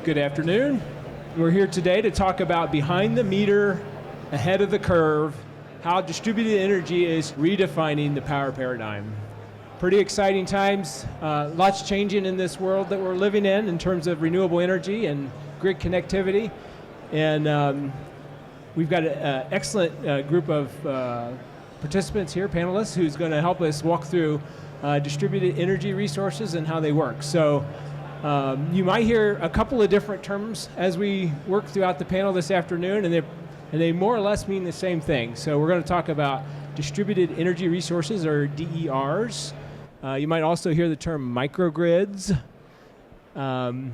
Good afternoon. We're here today to talk about behind the meter, ahead of the curve, how distributed energy is redefining the power paradigm. Pretty exciting times, lots changing in this world that we're living in terms of renewable energy and grid connectivity. And we've got an excellent group of participants here, panelists, who's going to help us walk through distributed energy resources and how they work. So you might hear a couple of different terms as we work throughout the panel this afternoon, and they more or less mean the same thing. So we're going to talk about distributed energy resources, or DERs. You might also hear the term microgrids. And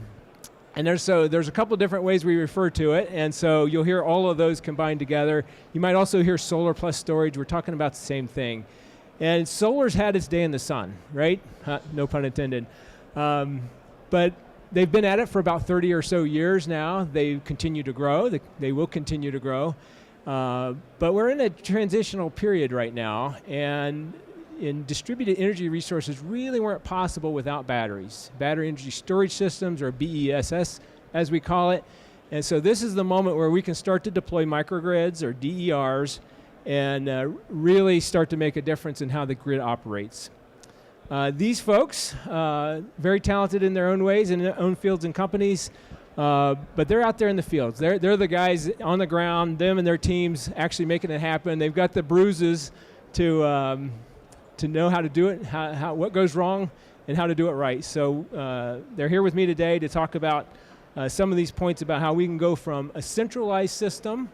there's a couple of different ways we refer to it, and so you'll hear all of those combined together. You might also hear solar plus storage. We're talking about the same thing. And solar's had its day in the sun, right? No pun intended. But they've been at it for about 30 or so years now. They continue to grow. They will continue to grow. But we're in a transitional period right now, and distributed energy resources really weren't possible without batteries. Battery energy storage systems, or BESS, as we call it. And so this is the moment where we can start to deploy microgrids, or DERs, and really start to make a difference in how the grid operates. These folks, very talented in their own ways, in their own fields and companies, but they're out there in the fields. They're the guys on the ground, them and their teams actually making it happen. They've got the bruises to know how to do it, what goes wrong, and how to do it right. So they're here with me today to talk about some of these points about how we can go from a centralized system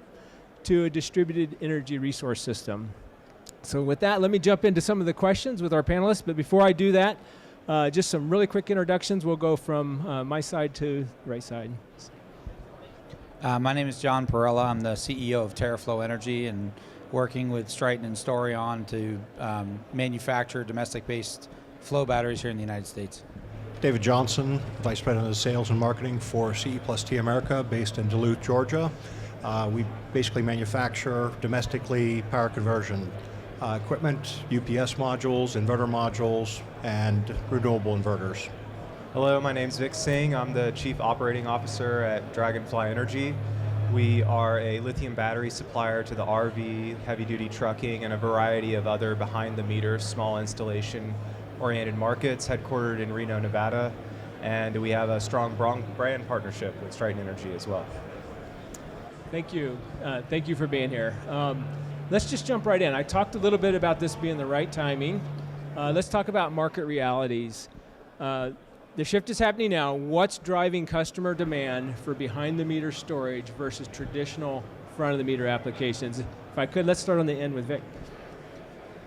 to a distributed energy resource system. So with that, let me jump into some of the questions with our panelists. But before I do that, just some really quick introductions. We'll go from my side to the right side. My name is John Perella. I'm the CEO of Stryten Energy, and working with Stryten and Storion to manufacture domestic-based flow batteries here in the United States. David Johnson, Vice President of Sales and Marketing for CE Plus T America, based in Duluth, Georgia. We basically manufacture domestically power conversion equipment, UPS modules, inverter modules, and renewable inverters. Hello, my name's Vic Singh. I'm the Chief Operating Officer at Dragonfly Energy. We are a lithium battery supplier to the RV, heavy-duty trucking, and a variety of other behind-the-meter, small installation-oriented markets, headquartered in Reno, Nevada. And we have a strong brand partnership with Stryten Energy as well. Thank you. Thank you for being here. Let's just jump right in. I talked a little bit about this being the right timing. Let's talk about market realities. The shift is happening now. What's driving customer demand for behind-the-meter storage versus traditional front-of-the-meter applications? If I could, let's start on the end with Vic.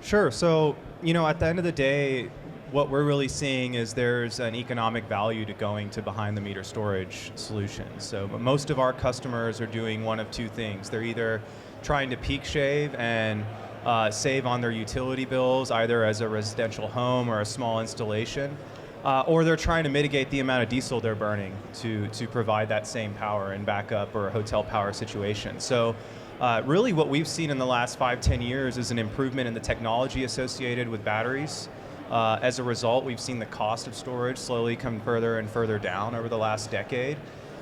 Sure. So, at the end of the day, what we're really seeing is there's an economic value to going to behind-the-meter storage solutions. So most of our customers are doing one of two things. They're either trying to peak shave and save on their utility bills, either as a residential home or a small installation, or they're trying to mitigate the amount of diesel they're burning to provide that same power in backup or a hotel power situation. So really what we've seen in the last 5-10 years is an improvement in the technology associated with batteries. As a result, we've seen the cost of storage slowly come further and further down over the last decade.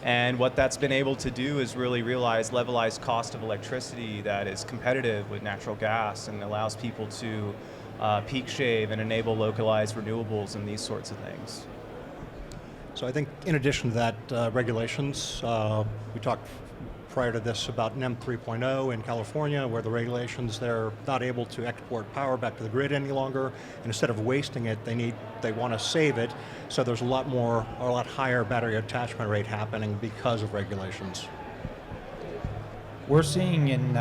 And what that's been able to do is really realize levelized cost of electricity that is competitive with natural gas and allows people to peak shave and enable localized renewables and these sorts of things. So I think in addition to that, regulations, we talked prior to this about NEM 3.0 in California, where the regulations, they're not able to export power back to the grid any longer, and instead of wasting it, they want to save it. So there's a lot higher battery attachment rate happening because of regulations. We're seeing in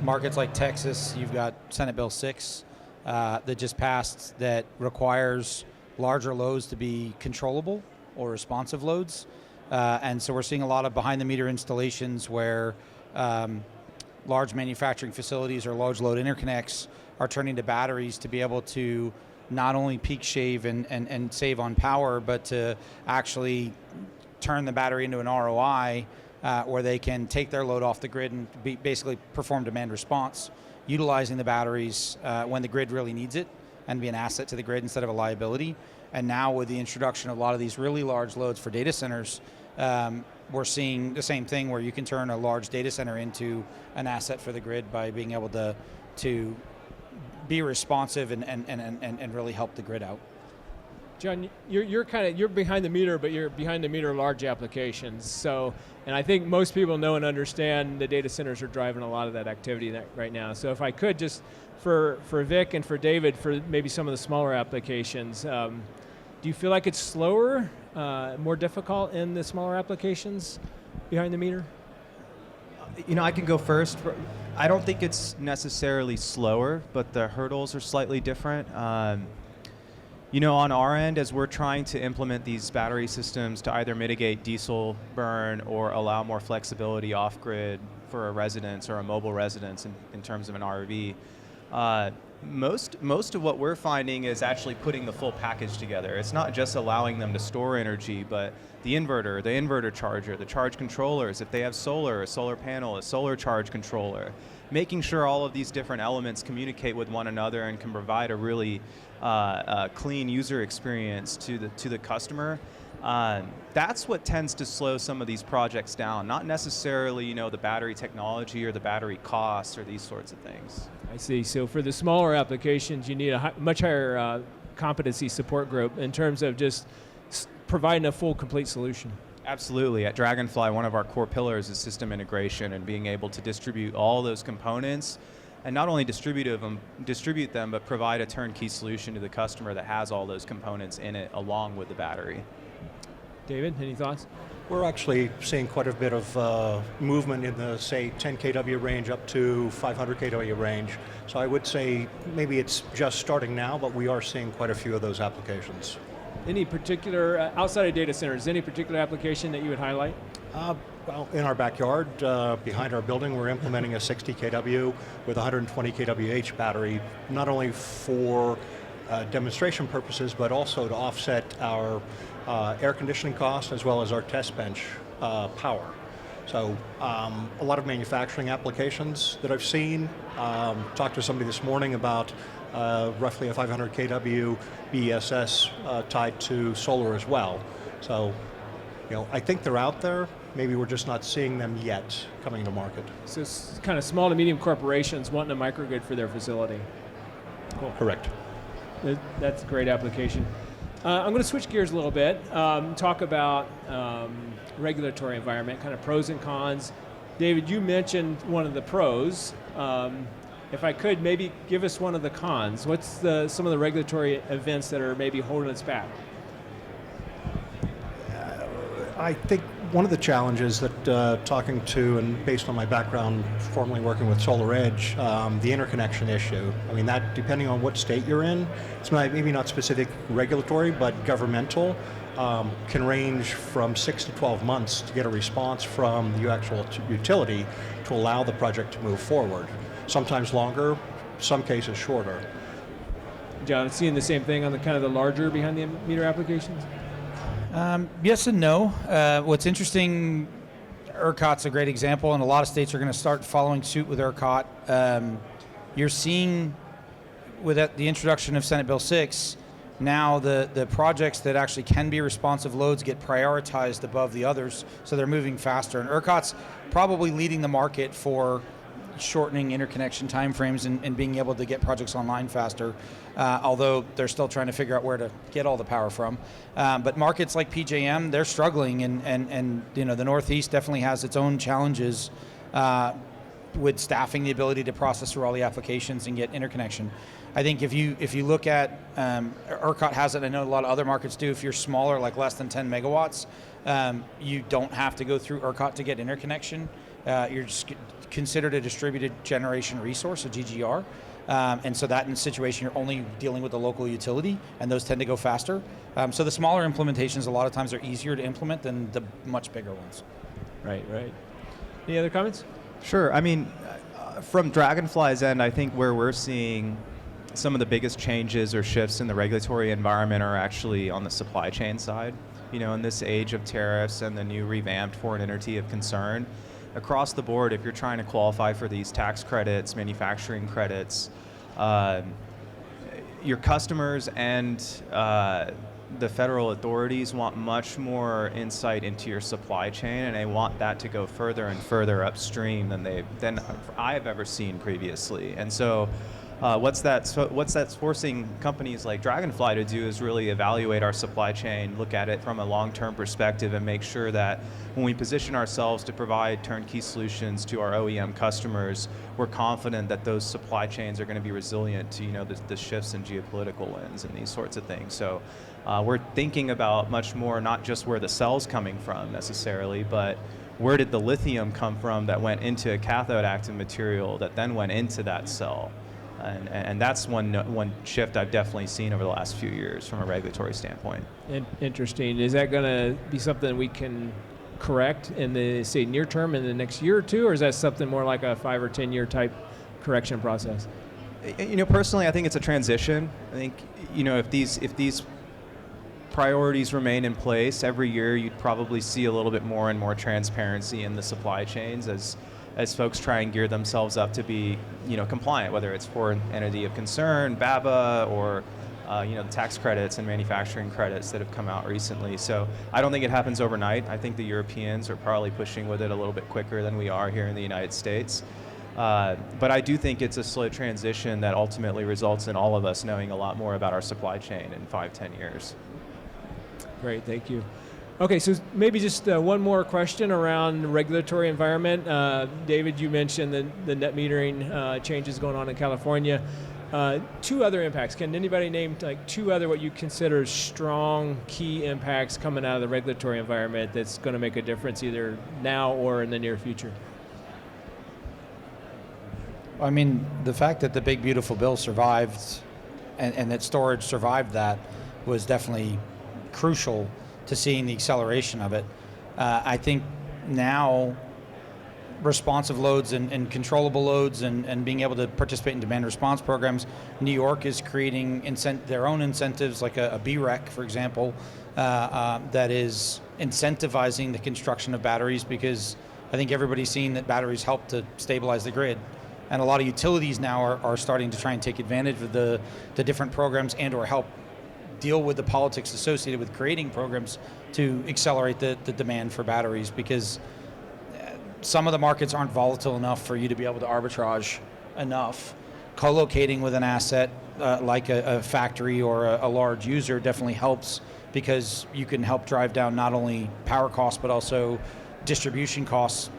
markets like Texas, you've got Senate Bill 6 that just passed that requires larger loads to be controllable or responsive loads. And so we're seeing a lot of behind-the-meter installations where large manufacturing facilities or large load interconnects are turning to batteries to be able to not only peak shave and save on power, but to actually turn the battery into an ROI where they can take their load off the grid and basically perform demand response, utilizing the batteries when the grid really needs it, and be an asset to the grid instead of a liability. And now with the introduction of a lot of these really large loads for data centers, we're seeing the same thing where you can turn a large data center into an asset for the grid by being able to be responsive and really help the grid out. John, you're behind the meter, but you're behind the meter large applications. So, and I think most people know and understand the data centers are driving a lot of that activity right now. So if I could just, for Vic and for David, for maybe some of the smaller applications, do you feel like it's slower, more difficult in the smaller applications behind the meter? I can go first. I don't think it's necessarily slower, but the hurdles are slightly different. On our end, as we're trying to implement these battery systems to either mitigate diesel burn or allow more flexibility off-grid for a residence or a mobile residence in terms of an RV, most of what we're finding is actually putting the full package together. It's not just allowing them to store energy, but the inverter charger, the charge controllers, if they have solar, a solar panel, a solar charge controller, making sure all of these different elements communicate with one another and can provide a really clean user experience to the customer. That's what tends to slow some of these projects down, not necessarily the battery technology or the battery costs or these sorts of things. I see. So for the smaller applications, you need a much higher competency support group in terms of just providing a full, complete solution. Absolutely. At Dragonfly, one of our core pillars is system integration and being able to distribute all those components, and not only distribute them, but provide a turnkey solution to the customer that has all those components in it along with the battery. David, any thoughts? We're actually seeing quite a bit of movement in the, say, 10 kW range up to 500 kW range. So I would say maybe it's just starting now, but we are seeing quite a few of those applications. Any particular, outside of data centers, any particular application that you would highlight? Well, in our backyard, behind our building, we're implementing a 60 kW with 120 kWh battery, not only for demonstration purposes, but also to offset our air conditioning costs as well as our test bench power. So a lot of manufacturing applications that I've seen. Talked to somebody this morning about roughly a 500 kW BESS tied to solar as well. So, I think they're out there. Maybe we're just not seeing them yet coming to market. So it's kind of small to medium corporations wanting a microgrid for their facility. Cool. Correct. That's a great application. I'm going to switch gears a little bit, talk about regulatory environment, kind of pros and cons. David, you mentioned one of the pros. If I could, maybe give us one of the cons. What's some of the regulatory events that are maybe holding us back? I think one of the challenges that talking to, and based on my background formerly working with Solar Edge, the interconnection issue. I mean, that depending on what state you're in, it's maybe not specific regulatory, but governmental, can range from 6 to 12 months to get a response from the actual utility to allow the project to move forward. Sometimes longer, some cases shorter. John, seeing the same thing on the kind of the larger behind the meter applications? Yes and no. What's interesting, ERCOT's a great example, and a lot of states are going to start following suit with ERCOT. You're seeing, with the introduction of Senate Bill 6, now the projects that actually can be responsive loads get prioritized above the others, so they're moving faster. And ERCOT's probably leading the market for shortening interconnection timeframes and being able to get projects online faster, although they're still trying to figure out where to get all the power from. But markets like PJM, they're struggling, and the Northeast definitely has its own challenges with staffing, the ability to process through all the applications and get interconnection. I think if you look at, ERCOT has it, I know a lot of other markets do, if you're smaller, like less than 10 megawatts, you don't have to go through ERCOT to get interconnection. You're just considered a distributed generation resource, a GGR. And so that in a situation, you're only dealing with the local utility, and those tend to go faster. So the smaller implementations, a lot of times, are easier to implement than the much bigger ones. Right. Any other comments? Sure. I mean, from Dragonfly's end, I think where we're seeing some of the biggest changes or shifts in the regulatory environment are actually on the supply chain side. In this age of tariffs and the new revamped foreign entity of concern, across the board, if you're trying to qualify for these tax credits, manufacturing credits, your customers and the federal authorities want much more insight into your supply chain, and they want that to go further and further upstream than I've ever seen previously. And so what's that's forcing companies like Dragonfly to do is really evaluate our supply chain, look at it from a long-term perspective, and make sure that when we position ourselves to provide turnkey solutions to our OEM customers, we're confident that those supply chains are going to be resilient to the shifts in geopolitical winds and these sorts of things. So we're thinking about much more not just where the cell's coming from necessarily, but where did the lithium come from that went into a cathode active material that then went into that cell. And that's one shift I've definitely seen over the last few years from a regulatory standpoint. Interesting. Is that going to be something we can correct in the, say, near term in the next year or two, or is that something more like a 5 or 10 year type correction process? Personally, I think it's a transition. I think, if these priorities remain in place, every year you'd probably see a little bit more and more transparency in the supply chains as folks try and gear themselves up to be, compliant, whether it's for an entity of concern, BABA, or the tax credits and manufacturing credits that have come out recently. So I don't think it happens overnight. I think the Europeans are probably pushing with it a little bit quicker than we are here in the United States. But I do think it's a slow transition that ultimately results in all of us knowing a lot more about our supply chain in 5-10 years. Great, thank you. Okay, so maybe just one more question around the regulatory environment. David, you mentioned the net metering changes going on in California. 2 other impacts. Can anybody name like 2 other what you consider strong key impacts coming out of the regulatory environment that's going to make a difference either now or in the near future? I mean, the fact that the big beautiful bill survived and that storage survived that was definitely crucial to seeing the acceleration of it. I think now responsive loads and controllable loads and being able to participate in demand response programs, New York is creating their own incentives, like a BREC, for example, that is incentivizing the construction of batteries, because I think everybody's seen that batteries help to stabilize the grid. And a lot of utilities now are starting to try and take advantage of the different programs and or help deal with the politics associated with creating programs to accelerate the demand for batteries, because some of the markets aren't volatile enough for you to be able to arbitrage enough. Co-locating with an asset like a factory or a large user definitely helps, because you can help drive down not only power costs but also distribution costs,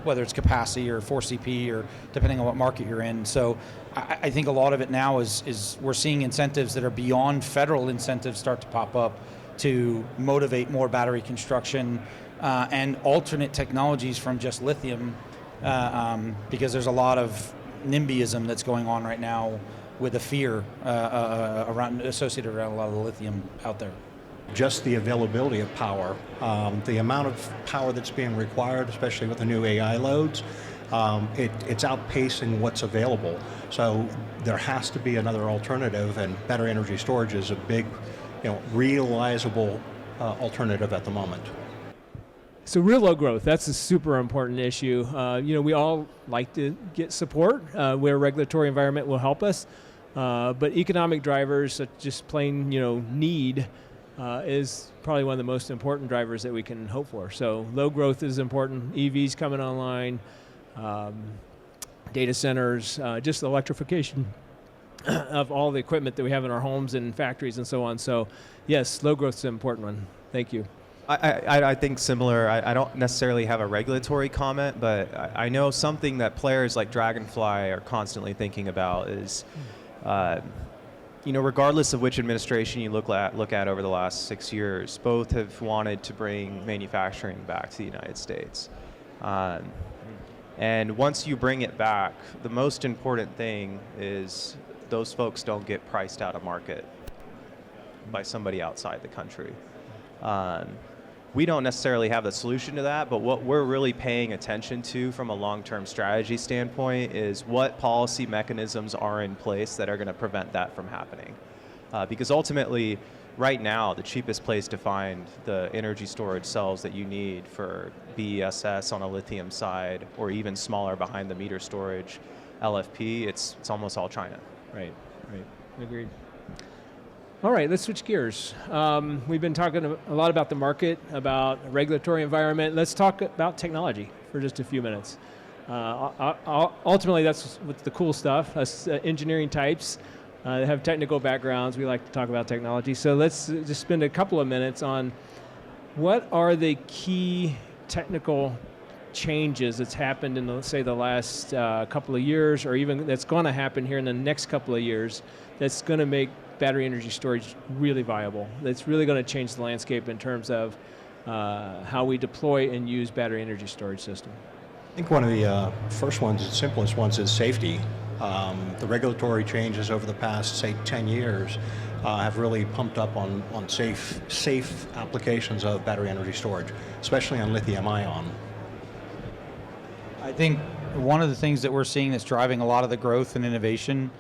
whether it's capacity or 4CP or depending on what market you're in. So I think a lot of it now is we're seeing incentives that are beyond federal incentives start to pop up to motivate more battery construction and alternate technologies from just lithium, because there's a lot of NIMBYism that's going on right now with the fear associated around a lot of the lithium out there. Just the availability of power, the amount of power that's being required, especially with the new AI loads, it's outpacing what's available. So there has to be another alternative, and battery energy storage is a big, realizable alternative at the moment. So real load growth, that's a super important issue. We all like to get support where regulatory environment will help us, but economic drivers, just plain, need, is probably one of the most important drivers that we can hope for. So low growth is important. EVs coming online, data centers, just electrification of all the equipment that we have in our homes and factories and so on. So yes, low growth is an important one. Thank you. I think similar. I don't necessarily have a regulatory comment, but I know something that players like Dragonfly are constantly thinking about is regardless of which administration you look at over the last 6 years, both have wanted to bring manufacturing back to the United States. And once you bring it back, the most important thing is those folks don't get priced out of market by somebody outside the country. We don't necessarily have the solution to that, but what we're really paying attention to from a long-term strategy standpoint is what policy mechanisms are in place that are going to prevent that from happening. Because ultimately, right now, the cheapest place to find the energy storage cells that you need for BESS on a lithium side, or even smaller behind the meter storage, LFP, it's almost all China. Right, agreed. All right, let's switch gears. We've been talking a lot about the market, about regulatory environment. Let's talk about technology for just a few minutes. Ultimately, that's what's the cool stuff. Us engineering types that have technical backgrounds, we like to talk about technology. So let's just spend a couple of minutes on what are the key technical changes that's happened in, let's say, the last couple of years, or even that's going to happen here in the next couple of years, that's going to make battery energy storage really viable. That's really going to change the landscape in terms of how we deploy and use battery energy storage system. I think one of the first ones, the simplest ones, is safety. The regulatory changes over the past, say, 10 years have really pumped up on safe applications of battery energy storage, especially on lithium-ion. I think one of the things that we're seeing that's driving a lot of the growth and innovation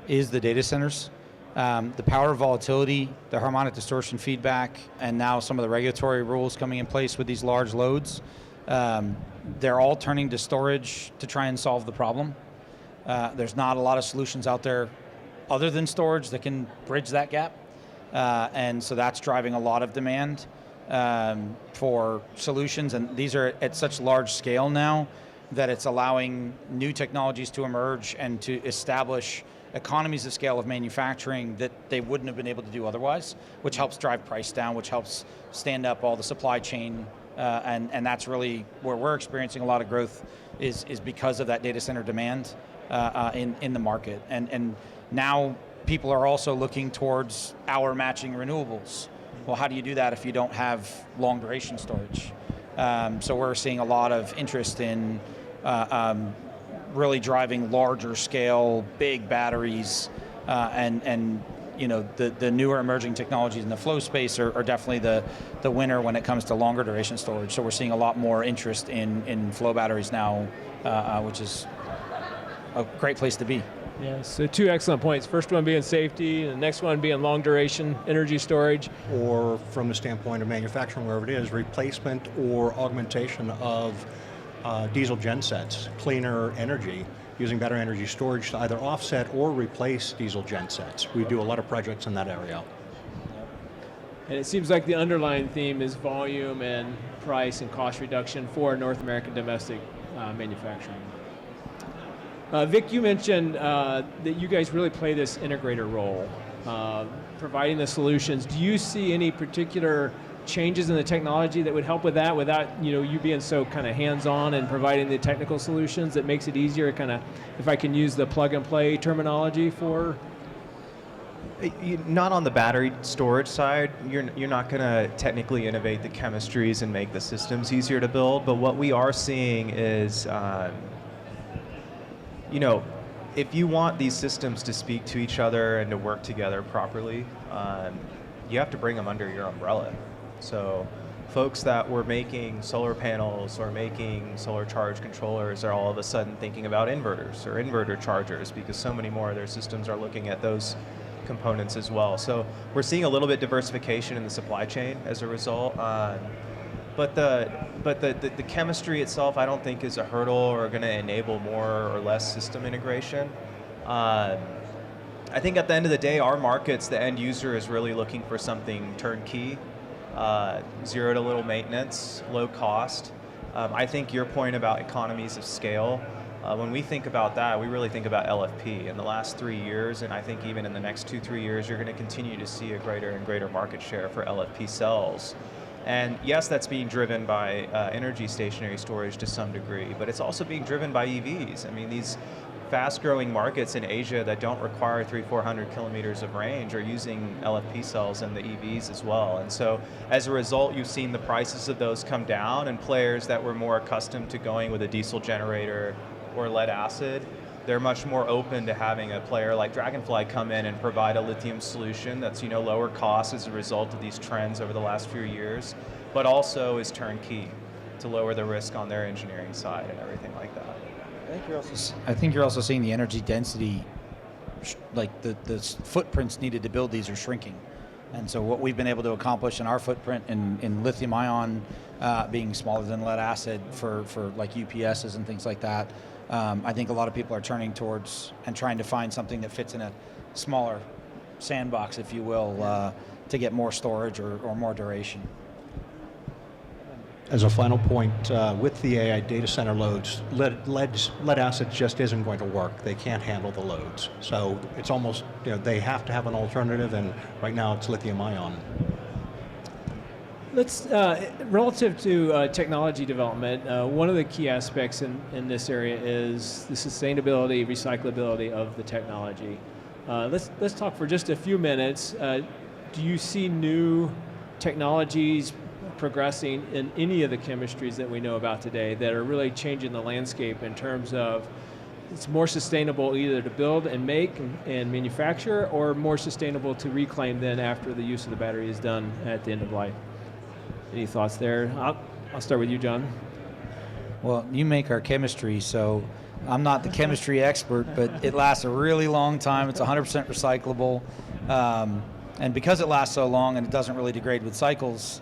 is the data centers. The power volatility, the harmonic distortion feedback, and now some of the regulatory rules coming in place with these large loads, they're all turning to storage to try and solve the problem. There's not a lot of solutions out there other than storage that can bridge that gap. And so that's driving a lot of demand for solutions. And these are at such large scale now that it's allowing new technologies to emerge and to establish economies of scale of manufacturing that they wouldn't have been able to do otherwise, which helps drive price down, which helps stand up all the supply chain. And that's really where we're experiencing a lot of growth is because of that data center demand in the market. And now people are also looking towards hour matching renewables. Well, how do you do that if you don't have long duration storage? So we're seeing a lot of interest in really driving larger scale, big batteries, and you know the newer emerging technologies in the flow space are definitely the winner when it comes to longer duration storage. So we're seeing a lot more interest in flow batteries now, which is a great place to be. Yeah, so two excellent points. First one being safety, and the next one being long duration energy storage. Or from the standpoint of manufacturing, wherever it is, replacement or augmentation of diesel gensets, cleaner energy, using battery energy storage to either offset or replace diesel gensets. We do a lot of projects in that area. And it seems like the underlying theme is volume and price and cost reduction for North American domestic manufacturing. Vic, you mentioned that you guys really play this integrator role, providing the solutions. Do you see any particular changes in the technology that would help with that without you being so kind of hands-on and providing the technical solutions that makes it easier, kind of, if I can use the plug-and-play terminology for? Not on the battery storage side. You're not going to technically innovate the chemistries and make the systems easier to build, but what we are seeing is if you want these systems to speak to each other and to work together properly, you have to bring them under your umbrella. So folks that were making solar panels or making solar charge controllers are all of a sudden thinking about inverters or inverter chargers because so many more of their systems are looking at those components as well. So we're seeing a little bit diversification in the supply chain as a result. But the chemistry itself, I don't think is a hurdle or going to enable more or less system integration. I think at the end of the day, our markets, the end user is really looking for something turnkey, zero to little maintenance, low cost. I think your point about economies of scale, when we think about that, we really think about LFP. In the last 3 years, and I think even in the next 2-3 years, you're going to continue to see a greater and greater market share for LFP cells. And yes, that's being driven by energy stationary storage to some degree, but it's also being driven by EVs. I mean, these fast-growing markets in Asia that don't require 300-400 kilometers of range are using LFP cells in the EVs as well. And so as a result, you've seen the prices of those come down, and players that were more accustomed to going with a diesel generator or lead acid, they're much more open to having a player like Dragonfly come in and provide a lithium solution that's lower cost as a result of these trends over the last few years, but also is turnkey to lower the risk on their engineering side and everything like that. I think you're also seeing the energy density, like the footprints needed to build these are shrinking. And so what we've been able to accomplish in our footprint in lithium ion being smaller than lead acid for like UPSs and things like that, I think a lot of people are turning towards and trying to find something that fits in a smaller sandbox, if you will, to get more storage or more duration. As a final point, with the AI data center loads, lead acid just isn't going to work. They can't handle the loads. So it's almost, they have to have an alternative, and right now it's lithium ion. Let's, relative to technology development, one of the key aspects in this area is the sustainability, recyclability of the technology. Let's talk for just a few minutes. Do you see new technologies progressing in any of the chemistries that we know about today that are really changing the landscape in terms of it's more sustainable either to build and make and manufacture, or more sustainable to reclaim then after the use of the battery is done at the end of life? Any thoughts there? I'll start with you, John. Well, you make our chemistry, so I'm not the chemistry expert, but it lasts a really long time. It's 100% recyclable. And because it lasts so long and it doesn't really degrade with cycles,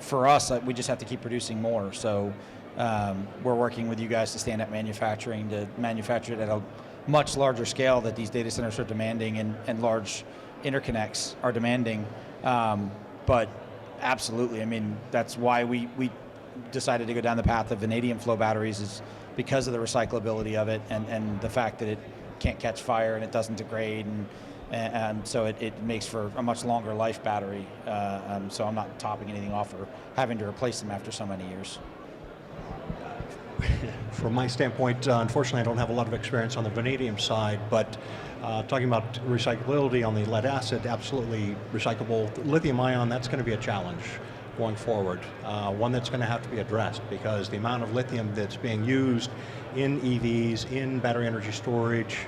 for us, we just have to keep producing more. So we're working with you guys to stand up manufacturing, to manufacture it at a much larger scale that these data centers are demanding and large interconnects are demanding. But absolutely, I mean, that's why we decided to go down the path of vanadium flow batteries, is because of the recyclability of it and the fact that it can't catch fire and it doesn't degrade, and so it makes for a much longer life battery. So I'm not topping anything off or having to replace them after so many years. From my standpoint, unfortunately, I don't have a lot of experience on the vanadium side, but talking about recyclability on the lead acid, absolutely recyclable. Lithium ion, that's going to be a challenge going forward, one that's going to have to be addressed, because the amount of lithium that's being used in EVs, in battery energy storage,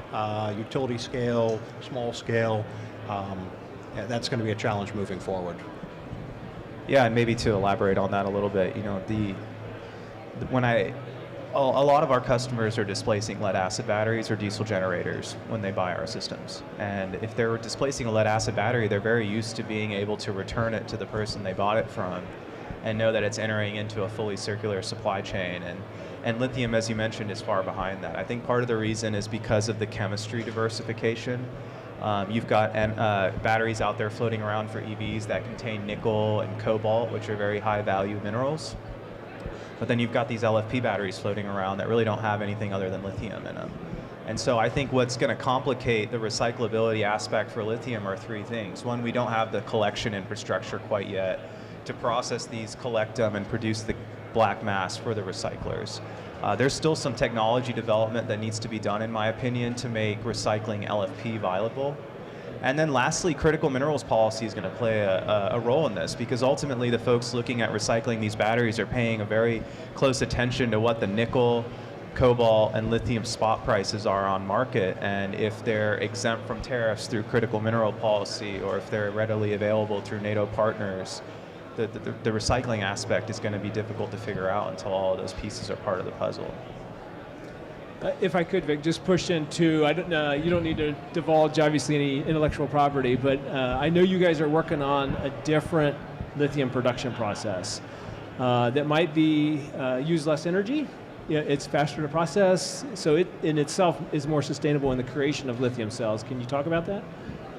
utility scale, small scale, that's going to be a challenge moving forward. Yeah, and maybe to elaborate on that a little bit, a lot of our customers are displacing lead acid batteries or diesel generators when they buy our systems. And if they're displacing a lead acid battery, they're very used to being able to return it to the person they bought it from and know that it's entering into a fully circular supply chain. And lithium, as you mentioned, is far behind that. I think part of the reason is because of the chemistry diversification. You've got batteries out there floating around for EVs that contain nickel and cobalt, which are very high value minerals. But then you've got these LFP batteries floating around that really don't have anything other than lithium in them. And so I think what's going to complicate the recyclability aspect for lithium are three things. One, we don't have the collection infrastructure quite yet to process these, collect them, and produce the black mass for the recyclers. There's still some technology development that needs to be done, in my opinion, to make recycling LFP viable. And then lastly, critical minerals policy is going to play a role in this, because ultimately the folks looking at recycling these batteries are paying a very close attention to what the nickel, cobalt, and lithium spot prices are on market. And if they're exempt from tariffs through critical mineral policy, or if they're readily available through NATO partners, the recycling aspect is going to be difficult to figure out until all of those pieces are part of the puzzle. If I could, Vic, just push into, I don't know, you don't need to divulge obviously any intellectual property, but I know you guys are working on a different lithium production process that might be use less energy. Yeah, it's faster to process, so it in itself is more sustainable in the creation of lithium cells. Can you talk about that?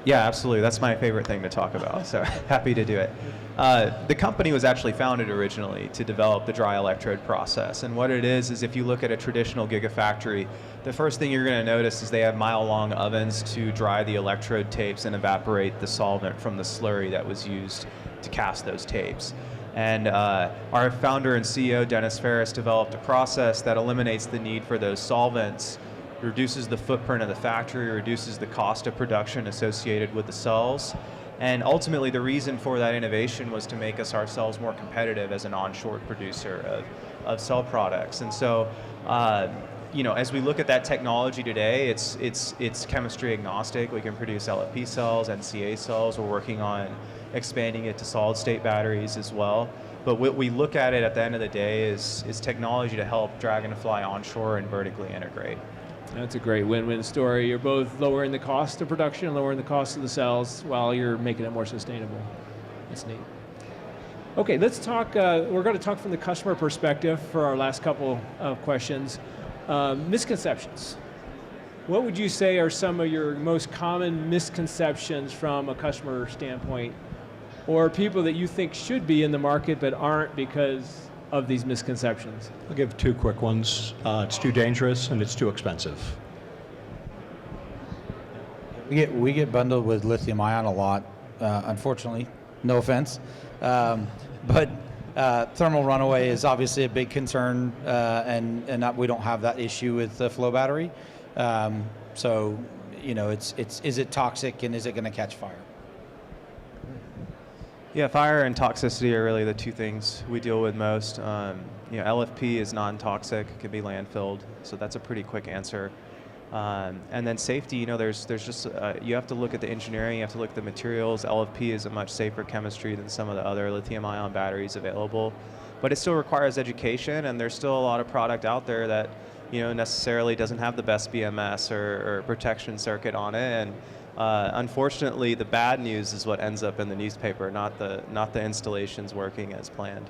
Yeah, absolutely. That's my favorite thing to talk about, so happy to do it. The company was actually founded originally to develop the dry electrode process. And what it is if you look at a traditional gigafactory, the first thing you're going to notice is they have mile-long ovens to dry the electrode tapes and evaporate the solvent from the slurry that was used to cast those tapes. And our founder and CEO, Dennis Ferris, developed a process that eliminates the need for those solvents, reduces the footprint of the factory, reduces the cost of production associated with the cells. And ultimately, the reason for that innovation was to make us ourselves more competitive as an onshore producer of cell products. And so, as we look at that technology today, it's chemistry agnostic. We can produce LFP cells, NCA cells. We're working on expanding it to solid-state batteries as well. But what we look at it at the end of the day is technology to help Dragonfly onshore and vertically integrate. That's a great win-win story. You're both lowering the cost of production, lowering the cost of the cells, while you're making it more sustainable. That's neat. Okay, let's talk, we're going to talk from the customer perspective for our last couple of questions. Misconceptions. what would you say are some of your most common misconceptions from a customer standpoint, or people that you think should be in the market but aren't because of these misconceptions? I'll give two quick ones. It's too dangerous and it's too expensive. We get bundled with lithium ion a lot, unfortunately. No offense, but thermal runaway is obviously a big concern, and we don't have that issue with the flow battery. So, it's is it toxic and is it going to catch fire? Yeah, fire and toxicity are really the two things we deal with most. LFP is non-toxic, it can be landfilled, so that's a pretty quick answer. And then safety, there's just, you have to look at the engineering, you have to look at the materials. LFP is a much safer chemistry than some of the other lithium-ion batteries available. But it still requires education, and there's still a lot of product out there that necessarily doesn't have the best BMS or protection circuit on it. And unfortunately, the bad news is what ends up in the newspaper, not the installations working as planned.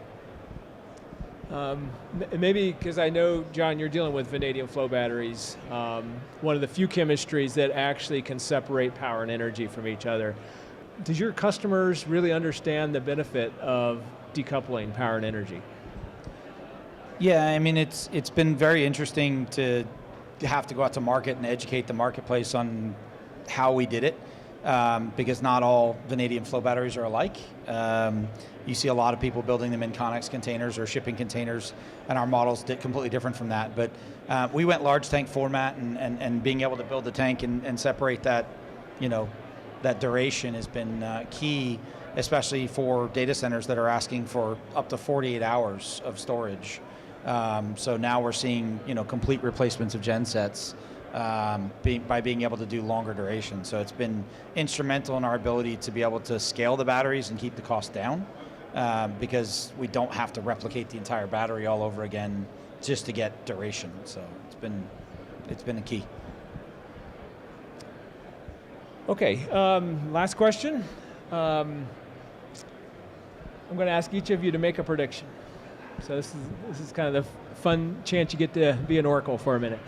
Maybe because I know, John, you're dealing with vanadium flow batteries, one of the few chemistries that actually can separate power and energy from each other. Does your customers really understand the benefit of decoupling power and energy? Yeah, I mean, it's been very interesting to have to go out to market and educate the marketplace on how we did it, because not all vanadium flow batteries are alike. You see a lot of people building them in Connex containers or shipping containers, and our model's completely different from that. But we went large tank format, and being able to build the tank and separate that, that duration has been key, especially for data centers that are asking for up to 48 hours of storage. So now we're seeing, complete replacements of gensets by being able to do longer duration. So it's been instrumental in our ability to be able to scale the batteries and keep the cost down, because we don't have to replicate the entire battery all over again just to get duration. So it's been a key. Okay, last question. I'm going to ask each of you to make a prediction. So this is kind of the fun chance you get to be an oracle for a minute.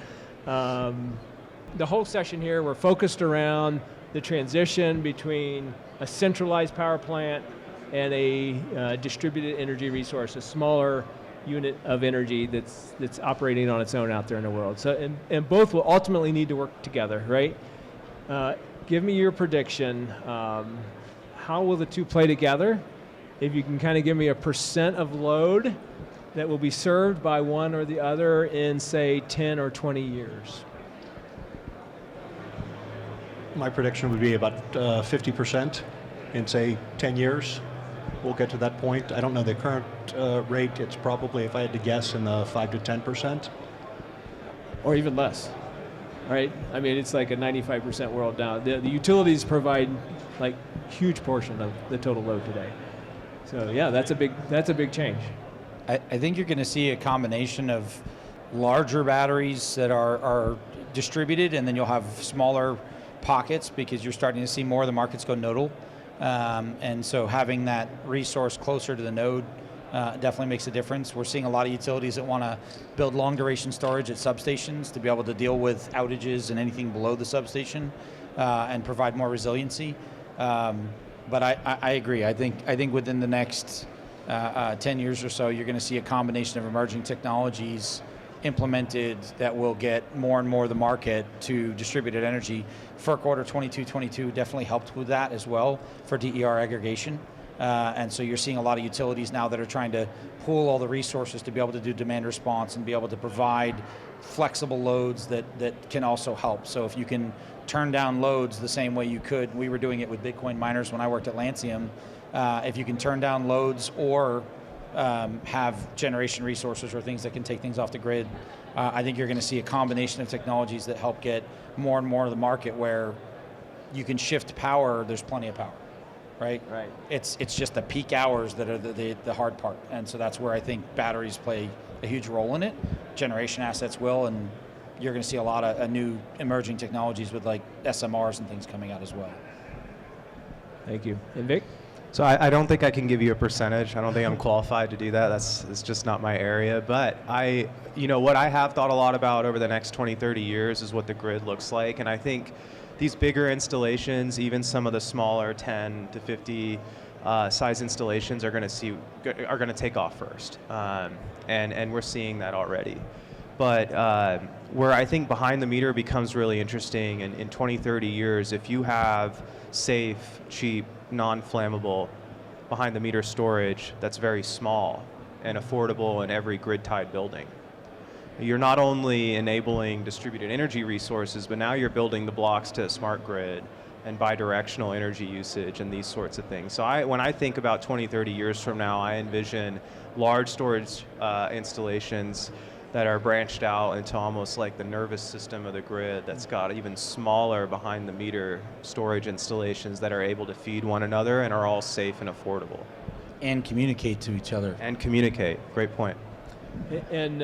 The whole session here, we're focused around the transition between a centralized power plant and a distributed energy resource, a smaller unit of energy that's operating on its own out there in the world. So, and both will ultimately need to work together, right? Give me your prediction. How will the two play together? If you can kind of give me a percent of load that will be served by one or the other in, say, 10 or 20 years. My prediction would be about 50% in, say, 10 years. We'll get to that point. I don't know the current rate. It's probably, if I had to guess, in the 5 to 10%. Or even less, right? I mean, it's like a 95% world now. The utilities provide like huge portion of the total load today. So yeah, that's a big change. I think you're going to see a combination of larger batteries that are distributed, and then you'll have smaller pockets because you're starting to see more of the markets go nodal. And so having that resource closer to the node definitely makes a difference. We're seeing a lot of utilities that want to build long duration storage at substations to be able to deal with outages and anything below the substation and provide more resiliency. But I agree. I think within the next 10 years or so, you're going to see a combination of emerging technologies implemented that will get more and more of the market to distributed energy. FERC Order 2222 definitely helped with that as well for DER aggregation. And so you're seeing a lot of utilities now that are trying to pool all the resources to be able to do demand response and be able to provide flexible loads that can also help. So if you can turn down loads the same way you could, we were doing it with Bitcoin miners when I worked at Lancium. If you can turn down loads or have generation resources or things that can take things off the grid, I think you're going to see a combination of technologies that help get more and more of the market where you can shift power. There's plenty of power, right? Right. It's just the peak hours that are the hard part, and so that's where I think batteries play a huge role in it. Generation assets will, and you're going to see a lot of new emerging technologies with like SMRs and things coming out as well. Thank you. And Vic? So I don't think I can give you a percentage. I don't think I'm qualified to do that. It's just not my area. But what I have thought a lot about over the next 20, 30 years is what the grid looks like. And I think these bigger installations, even some of the smaller 10 to 50 size installations are going to take off first. And we're seeing that already. But where I think behind the meter becomes really interesting in 20, 30 years, if you have safe, cheap, non-flammable behind the meter storage that's very small and affordable in every grid-tied building, you're not only enabling distributed energy resources, but now you're building the blocks to a smart grid and bidirectional energy usage and these sorts of things. So when I think about 20, 30 years from now, I envision large storage installations that are branched out into almost like the nervous system of the grid that's got even smaller behind the meter storage installations that are able to feed one another and are all safe and affordable. And communicate to each other. And communicate, great point. And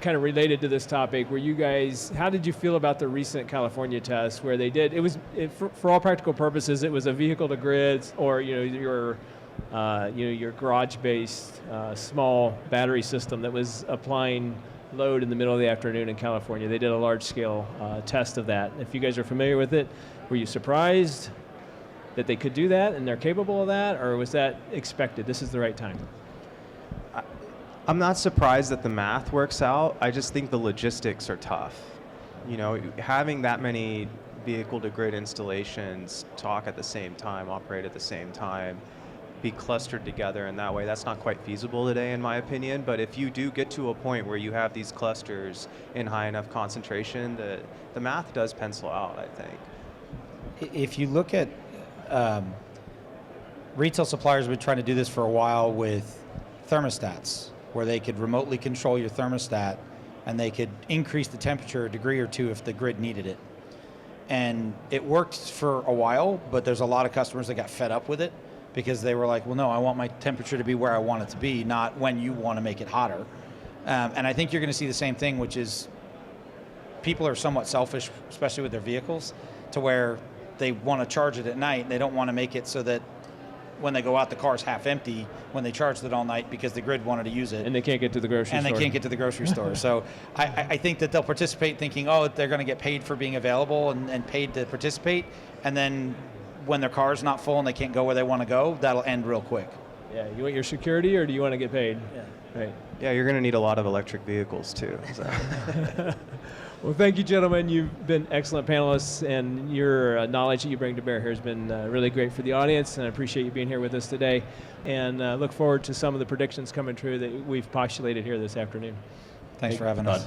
kind of related to this topic, how did you feel about the recent California test where they did, for all practical purposes, it was a vehicle to grid or your garage-based small battery system that was applying load in the middle of the afternoon in California. They did a large-scale test of that. If you guys are familiar with it, were you surprised that they could do that and they're capable of that, or was that expected? This is the right time. I'm not surprised that the math works out. I just think the logistics are tough. Having that many vehicle-to-grid installations talk at the same time, operate at the same time, be clustered together in that way, that's not quite feasible today in my opinion. But if you do get to a point where you have these clusters in high enough concentration, the math does pencil out, I think. If you look at retail suppliers have been trying to do this for a while with thermostats, where they could remotely control your thermostat and they could increase the temperature a degree or two if the grid needed it. And it worked for a while, but there's a lot of customers that got fed up with it because they were like, well, no, I want my temperature to be where I want it to be, not when you want to make it hotter. And I think you're going to see the same thing, which is people are somewhat selfish, especially with their vehicles, to where they want to charge it at night. They don't want to make it so that when they go out, the car's half empty when they charged it all night because the grid wanted to use it. And they can't get to the grocery store. And they can't get to the grocery store. So I think that they'll participate thinking, oh, they're going to get paid for being available and paid to participate. And then when their car's not full and they can't go where they want to go, that'll end real quick. Yeah, you want your security or do you want to get paid? Yeah. Right. Yeah, you're going to need a lot of electric vehicles too. So. Well, thank you, gentlemen. You've been excellent panelists, and your knowledge that you bring to bear here has been really great for the audience, and I appreciate you being here with us today, and look forward to some of the predictions coming true that we've postulated here this afternoon. Thanks for having us.